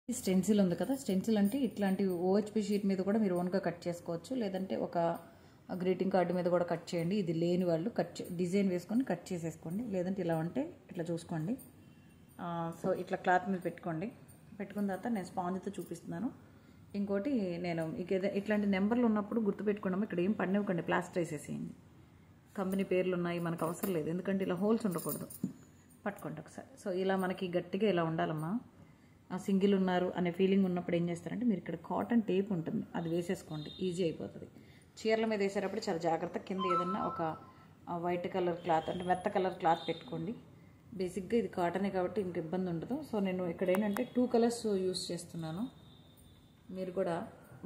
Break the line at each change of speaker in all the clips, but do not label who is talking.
Stencil ఉంది కదా, stencil అంటే ఇట్లాంటి ఓహెచ్పి షీట్ మీద కూడా మీరు ఓన్గా కట్ చేసుకోవచ్చు, లేదంటే ఒక గ్రీటింగ్ కార్డు మీద కూడా కట్ చేయండి. ఇది లేని వాళ్ళు డిజైన్ వేసుకొని కట్ చేసేసుకోండి, లేదంటే ఇలా ఉంటే ఇట్లా చూసుకోండి. సో ఇట్లా క్లాత్ మీద పెట్టుకున్న తర్వాత నేను స్పాంజ్తో చూపిస్తున్నాను. ఇంకోటి నేను ఇట్లాంటి నెంబర్లు ఉన్నప్పుడు గుర్తుపెట్టుకోవడం, ఇక్కడ ఏం పడినవ్వకండి, ప్లాస్టర్ వేసేసేయండి. కంపెనీ పేర్లు ఉన్నాయి మనకు అవసరం లేదు, ఎందుకంటే ఇలా హోల్స్ ఉండకూడదు. పట్టుకోండి ఒకసారి. సో ఇలా మనకి గట్టిగా ఇలా ఉండాలమ్మా. సింగిల్ ఉన్నారు అనే ఫీలింగ్ ఉన్నప్పుడు ఏం చేస్తారంటే మీరు ఇక్కడ కాటన్ టేప్ ఉంటుంది, అది వేసేసుకోండి, ఈజీ అయిపోతుంది. చీరల మీద వేసేటప్పుడు చాలా జాగ్రత్త, కింద ఏదన్నా ఒక వైట్ కలర్ క్లాత్ అంటే మెత్త కలర్ క్లాత్ పెట్టుకోండి. బేసిక్గా ఇది కాటనే కాబట్టి ఇంక ఇబ్బంది ఉండదు. సో నేను ఇక్కడ ఏంటంటే 2 కలర్స్ యూస్ చేస్తున్నాను. మీరు కూడా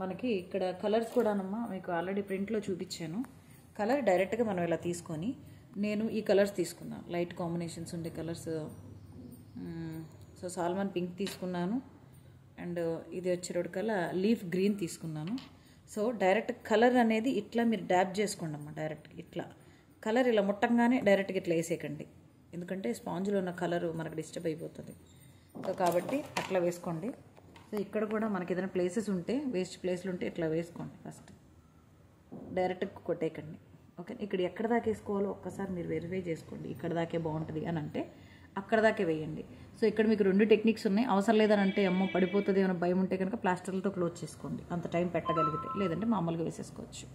మనకి ఇక్కడ కలర్స్ కూడానమ్మా మీకు ఆల్రెడీ ప్రింట్లో చూపించాను. కలర్ డైరెక్ట్గా మనం ఇలా తీసుకొని నేను ఈ కలర్స్ తీసుకున్నాను, లైట్ కాంబినేషన్స్ ఉండే కలర్స్. సో సాల్మన్ పింక్ తీసుకున్నాను, అండ్ ఇది వచ్చేటప్పటికల్లా లీఫ్ గ్రీన్ తీసుకున్నాను. సో డైరెక్ట్ కలర్ అనేది ఇట్లా మీరు డ్యాబ్ చేసుకోండి అమ్మా. డైరెక్ట్ ఇట్లా కలర్ ఇలా ముట్టంగానే డైరెక్ట్గా ఇట్లా వేసేయకండి, ఎందుకంటే స్పాంజ్లో ఉన్న కలరు మనకు డిస్టర్బ్ అయిపోతుంది. సో కాబట్టి అట్లా వేసుకోండి. సో ఇక్కడ కూడా మనకి ఏదైనా ప్లేసెస్ ఉంటే, వేస్ట్ ప్లేస్లు ఉంటే ఇట్లా వేసుకోండి. ఫస్ట్ డైరెక్ట్గా కొట్టేయకండి, ఓకే. ఇక్కడ ఎక్కడ దాకా వేసుకోవాలో ఒక్కసారి మీరు వెరిఫై చేసుకోండి. ఇక్కడ దాకే బాగుంటుంది అని అంటే అక్కడ దాకే వేయండి. సో ఇక్కడ మీకు 2 టెక్నిక్స్ ఉన్నాయి. అవసరం లేదని అంటే అమ్మో పడిపోతుంది ఏమైనా భయం ఉంటే కనుక ప్లాస్టర్లతో క్లోజ్ చేసుకోండి, అంత టైం పెట్టగలిగితే. లేదంటే మామూలుగా వేసేసుకోవచ్చు.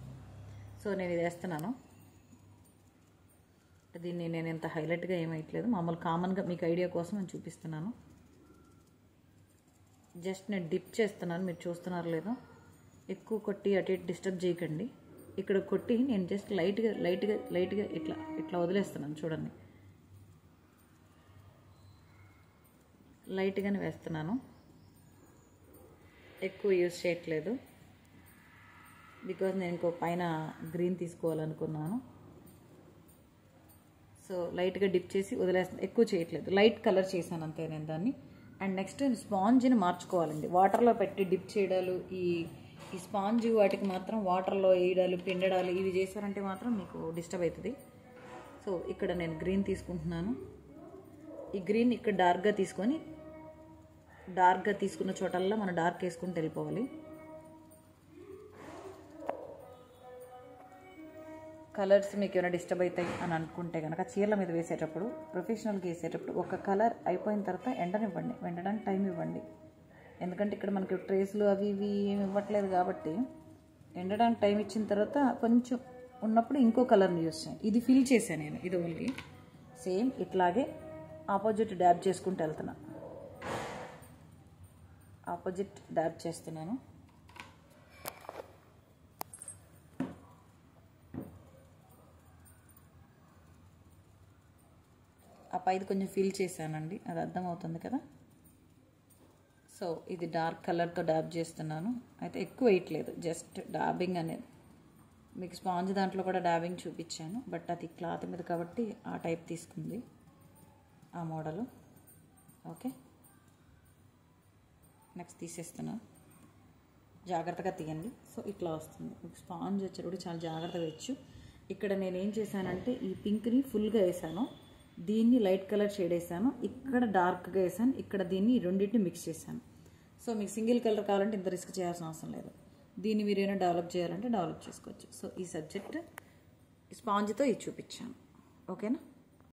సో నేను ఇది వేస్తున్నాను. దీన్ని నేను ఎంత హైలైట్గా ఏమైట్లేదు, మామూలు కామన్గా మీకు ఐడియా కోసం నేను చూపిస్తున్నాను. జస్ట్ నేను డిప్ చేస్తున్నాను, మీరు చూస్తున్నారు లేదో. ఎక్కువ కొట్టి అటు ఇటు డిస్టర్బ్ చేయకండి. ఇక్కడ కొట్టి నేను జస్ట్ లైట్గా ఇట్లా వదిలేస్తున్నాను. చూడండి, లైట్గానే వేస్తున్నాను, ఎక్కువ యూజ్ చేయట్లేదు. బికాజ్ నేను ఇంకో పైన గ్రీన్ తీసుకోవాలనుకున్నాను. సో లైట్గా డిప్ చేసి వదిలేస్తాను, ఎక్కువ చేయట్లేదు, లైట్ కలర్ చేశాను అంతే నేను దాన్ని. అండ్ నెక్స్ట్ స్పాంజ్ని మార్చుకోవాలండి. వాటర్లో పెట్టి డిప్ చేయడాలు, ఈ స్పాంజ్ వాటికి మాత్రం వాటర్లో వేయడాలు, పిండడాలు ఇవి చేశారంటే మాత్రం మీకు డిస్టర్బ్ అవుతుంది. సో ఇక్కడ నేను గ్రీన్ తీసుకుంటున్నాను. ఈ గ్రీన్ ఇక్కడ డార్క్గా తీసుకున్న చోటల్లా మనం డార్క్ వేసుకుంటూ వెళ్ళిపోవాలి. కలర్స్ మీకు ఏమైనా డిస్టర్బ్ అవుతాయి అని అనుకుంటే కనుక చీరల మీద వేసేటప్పుడు, ప్రొఫెషనల్గా వేసేటప్పుడు ఒక కలర్ అయిపోయిన తర్వాత ఎండనివ్వండి, ఎండడానికి టైం ఇవ్వండి. ఎందుకంటే ఇక్కడ మనకి ట్రేస్లు అవి ఇవి ఏమి ఇవ్వట్లేదు కాబట్టి ఎండడానికి టైం ఇచ్చిన తర్వాత కొంచెం ఉన్నప్పుడు ఇంకో కలర్ని యూస్ చేయండి. ఇది ఫిల్ చేశాను నేను, ఇది ఓన్లీ సేమ్ ఇట్లాగే ఆపోజిట్ డ్యాబ్ చేసుకుంటూ వెళ్తున్నా. ఆపోజిట్ డ్యాబ్ చేస్తున్నాను. ఆ పైది కొంచెం ఫిల్ చేశానండి, అది అర్థమవుతుంది కదా. సో ఇది డార్క్ కలర్తో డ్యాబ్ చేస్తున్నాను. అయితే ఎక్కువ వేయట్లేదు, జస్ట్ డాబింగ్ అనేది. మీకు స్పాంజ్ దాంట్లో కూడా డాబింగ్ చూపించాను, బట్ అది క్లాత్ మీద కాబట్టి ఆ టైప్ తీసుకుంది, ఆ మోడలు. ఓకే, నెక్స్ట్ తీసేస్తున్నాను. జాగ్రత్తగా తీయండి. సో ఇట్లా వస్తుంది మీకు స్పాంజ్ వచ్చేటప్పుడు, చాలా జాగ్రత్తగా వేయచ్చు. ఇక్కడ నేను ఏం చేశానంటే ఈ పింక్ని ఫుల్గా వేసాను, దీన్ని లైట్ కలర్ షేడ్ వేసాను, ఇక్కడ డార్క్గా వేసాను, ఇక్కడ దీన్ని రెండింటిని మిక్స్ చేశాను. సో మీకు సింగిల్ కలర్ కావాలంటే ఇంత రిస్క్ చేయాల్సిన అవసరం లేదు. దీన్ని మీరు ఏమైనా డెవలప్ చేయాలంటే డెవలప్ చేసుకోవచ్చు. సో ఈ సబ్జెక్ట్ స్పాంజ్తో ఇది చూపించాను, ఓకేనా.